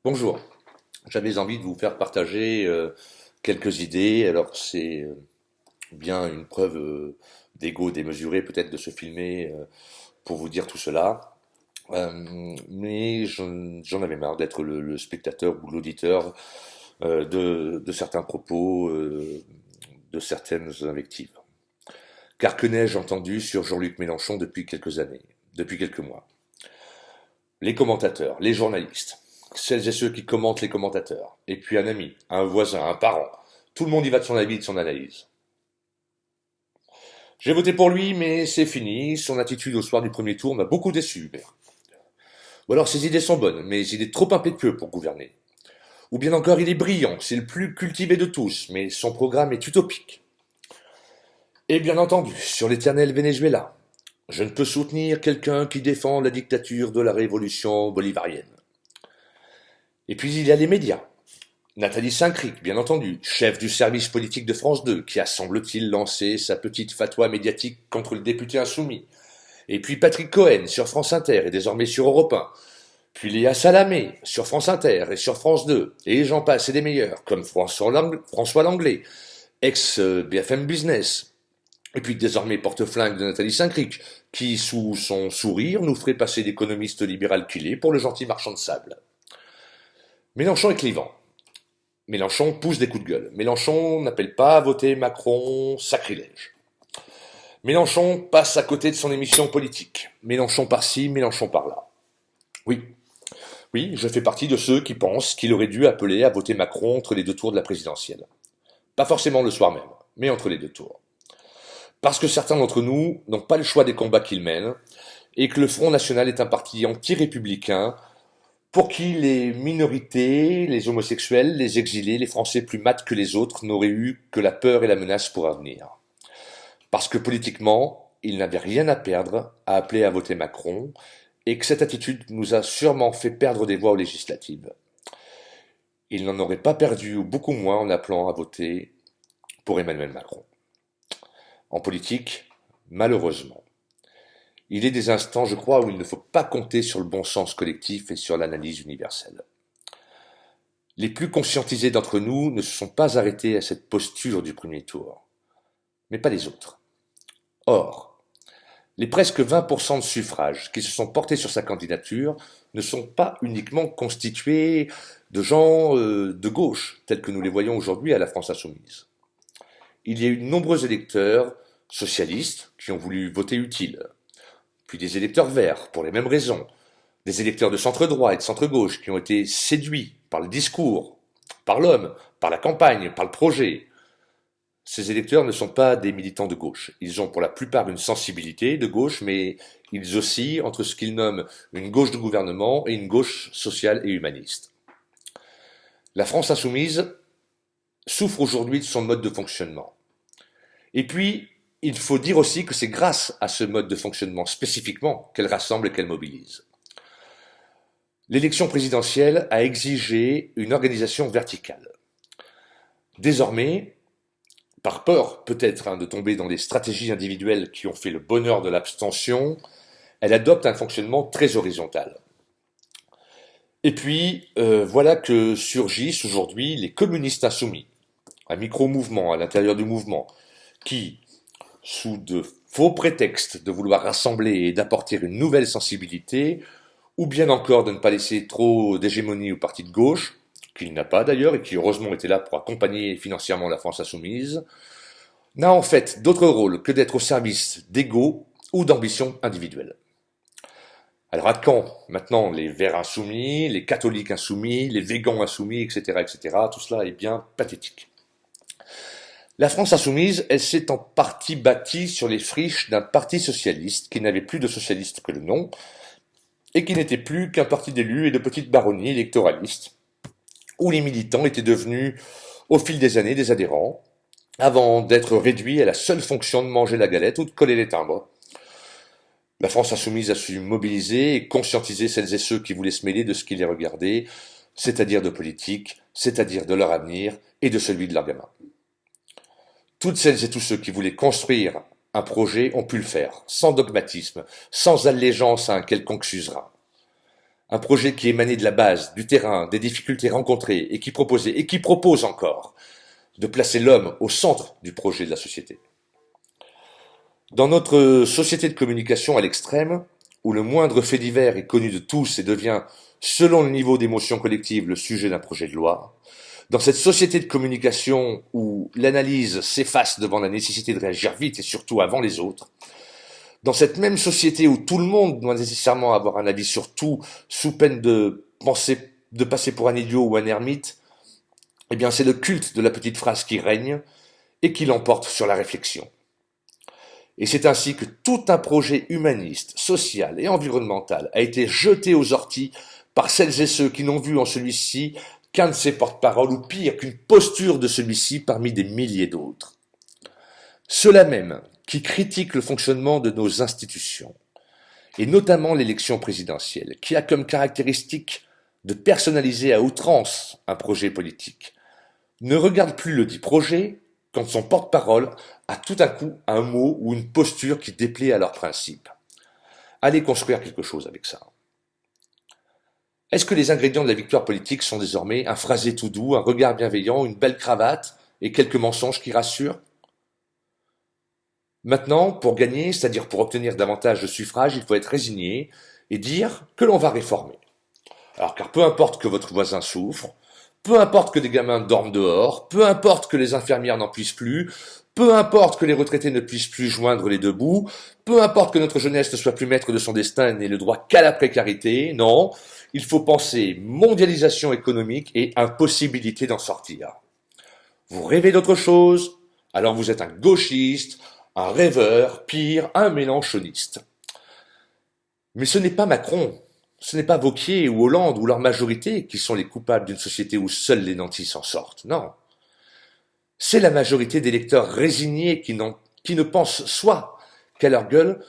Bonjour, j'avais envie de vous faire partager quelques idées. Alors c'est bien une preuve d'ego démesuré peut-être de se filmer pour vous dire tout cela. Mais j'en avais marre d'être le spectateur ou l'auditeur de certains propos, de certaines invectives. Car que n'ai-je entendu sur Jean-Luc Mélenchon depuis quelques années, depuis quelques mois? Les commentateurs, les journalistes, celles et ceux qui commentent les commentateurs, et puis un ami, un voisin, un parent. Tout le monde y va de son avis, de son analyse. J'ai voté pour lui, mais c'est fini. Son attitude au soir du premier tour m'a beaucoup déçu. Ou alors ses idées sont bonnes, mais il est trop impétueux pour gouverner. Ou bien encore il est brillant, c'est le plus cultivé de tous, mais son programme est utopique. Et bien entendu, sur l'éternel Venezuela, je ne peux soutenir quelqu'un qui défend la dictature de la révolution bolivarienne. Et puis il y a les médias. Nathalie Saint-Cric, bien entendu, chef du service politique de France 2, qui a, semble-t-il, lancé sa petite fatwa médiatique contre le député insoumis. Et puis Patrick Cohen sur France Inter et désormais sur Europe 1. Puis Léa Salamé sur France Inter et sur France 2. Et j'en passe et des meilleurs, comme François Langlais, ex-BFM Business. Et puis désormais porte-flingue de Nathalie Saint-Cric, qui, sous son sourire, nous ferait passer l'économiste libéral qu'il est pour le gentil marchand de sable. Mélenchon est clivant. Mélenchon pousse des coups de gueule. Mélenchon n'appelle pas à voter Macron, sacrilège. Mélenchon passe à côté de son émission politique. Mélenchon par-ci, Mélenchon par-là. Oui, oui, je fais partie de ceux qui pensent qu'il aurait dû appeler à voter Macron entre les deux tours de la présidentielle. Pas forcément le soir même, mais entre les deux tours. Parce que certains d'entre nous n'ont pas le choix des combats qu'ils mènent, et que le Front National est un parti anti-républicain pour qui les minorités, les homosexuels, les exilés, les Français plus mat que les autres n'auraient eu que la peur et la menace pour avenir. Parce que politiquement, ils n'avaient rien à perdre à appeler à voter Macron, et que cette attitude nous a sûrement fait perdre des voix aux législatives. Ils n'en auraient pas perdu ou beaucoup moins en appelant à voter pour Emmanuel Macron. En politique, malheureusement, il est des instants, je crois, où il ne faut pas compter sur le bon sens collectif et sur l'analyse universelle. Les plus conscientisés d'entre nous ne se sont pas arrêtés à cette posture du premier tour, mais pas les autres. Or, les presque 20% de suffrages qui se sont portés sur sa candidature ne sont pas uniquement constitués de gens de gauche, tels que nous les voyons aujourd'hui à la France insoumise. Il y a eu de nombreux électeurs socialistes qui ont voulu voter utile, puis des électeurs verts pour les mêmes raisons, des électeurs de centre-droit et de centre-gauche qui ont été séduits par le discours, par l'homme, par la campagne, par le projet. Ces électeurs ne sont pas des militants de gauche. Ils ont pour la plupart une sensibilité de gauche, mais ils oscillent entre ce qu'ils nomment une gauche de gouvernement et une gauche sociale et humaniste. La France insoumise souffre aujourd'hui de son mode de fonctionnement. Et puis, il faut dire aussi que c'est grâce à ce mode de fonctionnement spécifiquement qu'elle rassemble et qu'elle mobilise. L'élection présidentielle a exigé une organisation verticale. Désormais, par peur peut-être de tomber dans des stratégies individuelles qui ont fait le bonheur de l'abstention, elle adopte un fonctionnement très horizontal. Et puis, voilà que surgissent aujourd'hui les communistes insoumis, un micro-mouvement à l'intérieur du mouvement, qui, sous de faux prétextes de vouloir rassembler et d'apporter une nouvelle sensibilité, ou bien encore de ne pas laisser trop d'hégémonie au parti de gauche, qu'il n'a pas d'ailleurs et qui heureusement était là pour accompagner financièrement la France insoumise, n'a en fait d'autre rôle que d'être au service d'ego ou d'ambitions individuelles. Alors à quand maintenant les verts insoumis, les catholiques insoumis, les végans insoumis, etc., etc. Tout cela est bien pathétique. La France insoumise, elle s'est en partie bâtie sur les friches d'un parti socialiste qui n'avait plus de socialiste que le nom, et qui n'était plus qu'un parti d'élus et de petites baronnies électoralistes, où les militants étaient devenus, au fil des années, des adhérents, avant d'être réduits à la seule fonction de manger la galette ou de coller les timbres. La France insoumise a su mobiliser et conscientiser celles et ceux qui voulaient se mêler de ce qui les regardait, c'est-à-dire de politique, c'est-à-dire de leur avenir et de celui de leurs gamins. Toutes celles et tous ceux qui voulaient construire un projet ont pu le faire, sans dogmatisme, sans allégeance à un quelconque suzerain. Un projet qui émanait de la base, du terrain, des difficultés rencontrées et qui proposait, et qui propose encore, de placer l'homme au centre du projet de la société. Dans notre société de communication à l'extrême, où le moindre fait divers est connu de tous et devient, selon le niveau d'émotion collective, le sujet d'un projet de loi, dans cette société de communication où l'analyse s'efface devant la nécessité de réagir vite et surtout avant les autres, dans cette même société où tout le monde doit nécessairement avoir un avis sur tout, sous peine de passer pour un idiot ou un ermite, eh bien c'est le culte de la petite phrase qui règne et qui l'emporte sur la réflexion. Et c'est ainsi que tout un projet humaniste, social et environnemental a été jeté aux orties par celles et ceux qui n'ont vu en celui-ci qu'un de ses porte-paroles, ou pire, qu'une posture de celui-ci parmi des milliers d'autres. Ceux-là même qui critiquent le fonctionnement de nos institutions, et notamment l'élection présidentielle, qui a comme caractéristique de personnaliser à outrance un projet politique, ne regardent plus le dit projet quand son porte-parole a tout à coup un mot ou une posture qui déplaît à leurs principes. Allez construire quelque chose avec ça. Est-ce que les ingrédients de la victoire politique sont désormais un phrasé tout doux, un regard bienveillant, une belle cravate et quelques mensonges qui rassurent? Maintenant, pour gagner, c'est-à-dire pour obtenir davantage de suffrages, il faut être résigné et dire que l'on va réformer. Alors, car peu importe que votre voisin souffre, peu importe que des gamins dorment dehors, peu importe que les infirmières n'en puissent plus, peu importe que les retraités ne puissent plus joindre les deux bouts, peu importe que notre jeunesse ne soit plus maître de son destin et n'ait le droit qu'à la précarité, non, il faut penser mondialisation économique et impossibilité d'en sortir. Vous rêvez d'autre chose? Alors vous êtes un gauchiste, un rêveur, pire, un mélanchoniste. Mais ce n'est pas Macron, ce n'est pas Wauquiez ou Hollande ou leur majorité qui sont les coupables d'une société où seuls les nantis s'en sortent, non. C'est la majorité d'électeurs résignés qui ne pensent soit qu'à leur gueule,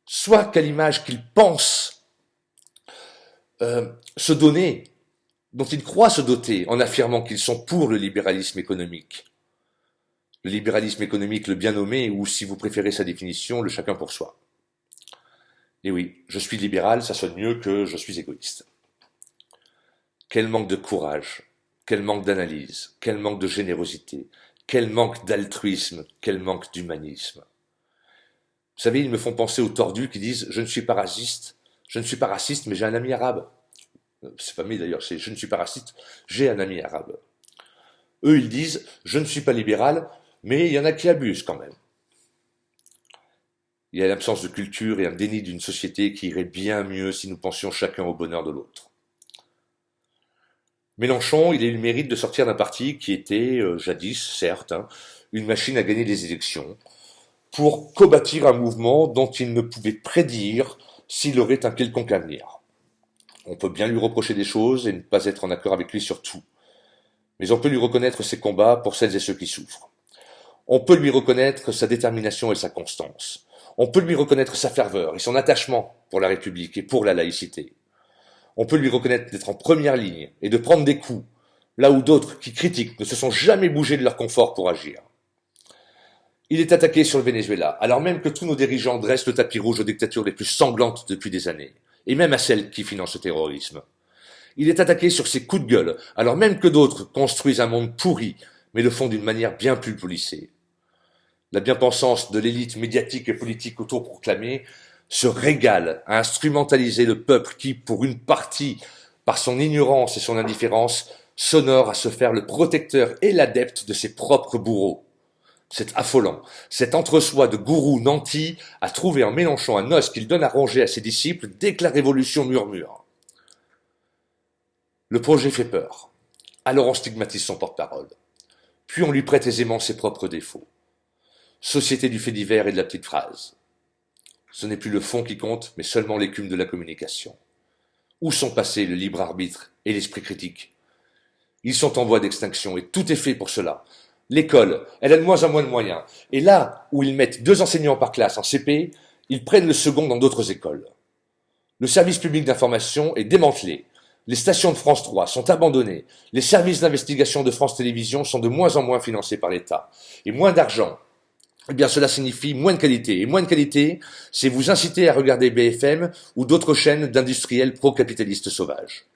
soit qu'à l'image qu'ils pensent se donner, dont ils croient se doter, en affirmant qu'ils sont pour le libéralisme économique. Le libéralisme économique, le bien nommé, ou si vous préférez sa définition, le chacun pour soi. Et oui, je suis libéral, ça sonne mieux que je suis égoïste. Quel manque de courage, quel manque d'analyse, quel manque de générosité, quel manque d'altruisme, quel manque d'humanisme. Vous savez, ils me font penser aux tordus qui disent « je ne suis pas raciste, mais j'ai un ami arabe ». C'est pas mis d'ailleurs, c'est « je ne suis pas raciste, j'ai un ami arabe ». Eux, ils disent « je ne suis pas libéral, mais il y en a qui abusent quand même ». Il y a l'absence de culture et un déni d'une société qui irait bien mieux si nous pensions chacun au bonheur de l'autre. Mélenchon, il a eu le mérite de sortir d'un parti qui était, jadis, certes, une machine à gagner des élections, pour combattre un mouvement dont il ne pouvait prédire s'il aurait un quelconque avenir. On peut bien lui reprocher des choses et ne pas être en accord avec lui sur tout. Mais on peut lui reconnaître ses combats pour celles et ceux qui souffrent. On peut lui reconnaître sa détermination et sa constance. On peut lui reconnaître sa ferveur et son attachement pour la République et pour la laïcité. On peut lui reconnaître d'être en première ligne et de prendre des coups, là où d'autres qui critiquent ne se sont jamais bougés de leur confort pour agir. Il est attaqué sur le Venezuela, alors même que tous nos dirigeants dressent le tapis rouge aux dictatures les plus sanglantes depuis des années, et même à celles qui financent le terrorisme. Il est attaqué sur ses coups de gueule, alors même que d'autres construisent un monde pourri, mais le font d'une manière bien plus policée. La bien-pensance de l'élite médiatique et politique autoproclamée se régale à instrumentaliser le peuple qui, pour une partie, par son ignorance et son indifférence, s'honore à se faire le protecteur et l'adepte de ses propres bourreaux. C'est affolant. Cet entre-soi de gourou nanti a trouvé en Mélenchon un os qu'il donne à ronger à ses disciples dès que la révolution murmure. Le projet fait peur. Alors on stigmatise son porte-parole. Puis on lui prête aisément ses propres défauts. Société du fait divers et de la petite phrase. Ce n'est plus le fond qui compte, mais seulement l'écume de la communication. Où sont passés le libre arbitre et l'esprit critique? Ils sont en voie d'extinction et tout est fait pour cela. L'école, elle a de moins en moins de moyens. Et là où ils mettent 2 enseignants par classe en CP, ils prennent le second dans d'autres écoles. Le service public d'information est démantelé. Les stations de France 3 sont abandonnées. Les services d'investigation de France Télévisions sont de moins en moins financés par l'État. Et moins d'argent eh bien cela signifie moins de qualité. Et moins de qualité, c'est vous inciter à regarder BFM ou d'autres chaînes d'industriels pro-capitalistes sauvages.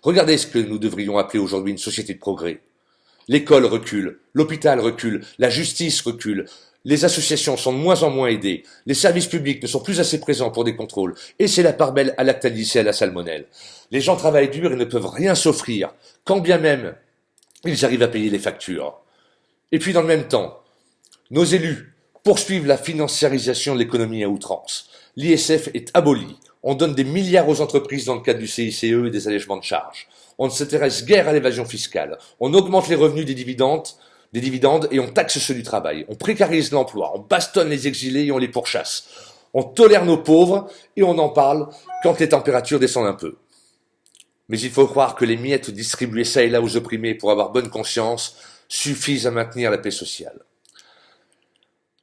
Regardez ce que nous devrions appeler aujourd'hui une société de progrès. L'école recule, l'hôpital recule, la justice recule, les associations sont de moins en moins aidées, les services publics ne sont plus assez présents pour des contrôles, et c'est la part belle à Lactalis et à la salmonelle. Les gens travaillent dur et ne peuvent rien s'offrir, quand bien même ils arrivent à payer les factures. Et puis dans le même temps, nos élus poursuivent la financiarisation de l'économie à outrance. L'ISF est aboli. On donne des milliards aux entreprises dans le cadre du CICE et des allègements de charges. On ne s'intéresse guère à l'évasion fiscale. On augmente les revenus des dividendes et on taxe ceux du travail. On précarise l'emploi. On bastonne les exilés et on les pourchasse. On tolère nos pauvres et on en parle quand les températures descendent un peu. Mais il faut croire que les miettes distribuées ça et là aux opprimés pour avoir bonne conscience suffisent à maintenir la paix sociale.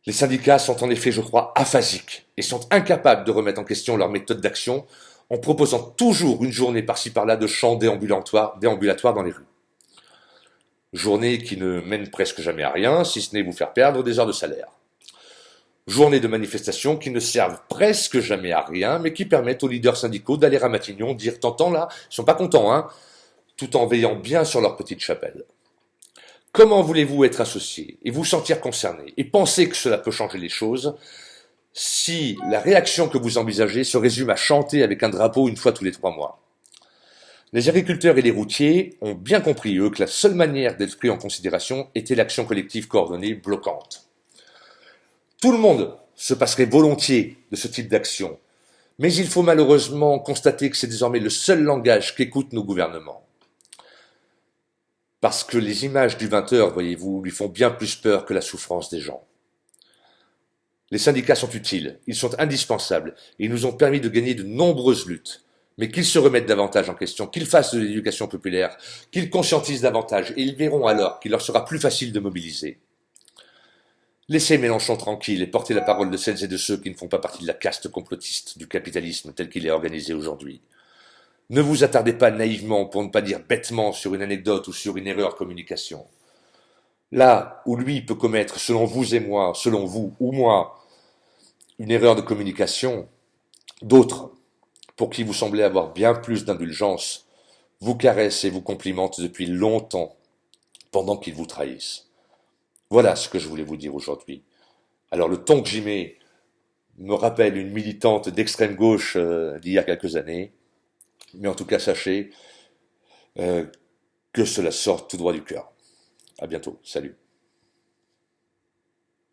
Les syndicats sont en effet, je crois, aphasiques et sont incapables de remettre en question leur méthode d'action en proposant toujours une journée par-ci par-là de chants déambulatoires dans les rues. Journée qui ne mène presque jamais à rien, si ce n'est vous faire perdre des heures de salaire. Journée de manifestations qui ne servent presque jamais à rien, mais qui permettent aux leaders syndicaux d'aller à Matignon dire «T'entends là, ils sont pas contents, hein», tout en veillant bien sur leur petite chapelle. Comment voulez-vous être associé et vous sentir concerné et penser que cela peut changer les choses si la réaction que vous envisagez se résume à chanter avec un drapeau une fois tous les 3 mois? Les agriculteurs et les routiers ont bien compris, eux, que la seule manière d'être pris en considération était l'action collective coordonnée bloquante. Tout le monde se passerait volontiers de ce type d'action, mais il faut malheureusement constater que c'est désormais le seul langage qu'écoutent nos gouvernements. Parce que les images du 20h, voyez-vous, lui font bien plus peur que la souffrance des gens. Les syndicats sont utiles, ils sont indispensables, et ils nous ont permis de gagner de nombreuses luttes. Mais qu'ils se remettent davantage en question, qu'ils fassent de l'éducation populaire, qu'ils conscientisent davantage, et ils verront alors qu'il leur sera plus facile de mobiliser. Laissez Mélenchon tranquille et portez la parole de celles et de ceux qui ne font pas partie de la caste complotiste du capitalisme tel qu'il est organisé aujourd'hui. Ne vous attardez pas naïvement, pour ne pas dire bêtement, sur une anecdote ou sur une erreur de communication. Là où lui peut commettre, selon vous et moi, selon vous ou moi, une erreur de communication, d'autres, pour qui vous semblez avoir bien plus d'indulgence, vous caressent et vous complimentent depuis longtemps, pendant qu'ils vous trahissent. Voilà ce que je voulais vous dire aujourd'hui. Alors le ton que j'y mets me rappelle une militante d'extrême gauche d'il y a quelques années, mais en tout cas sachez que cela sort tout droit du cœur. À bientôt, salut.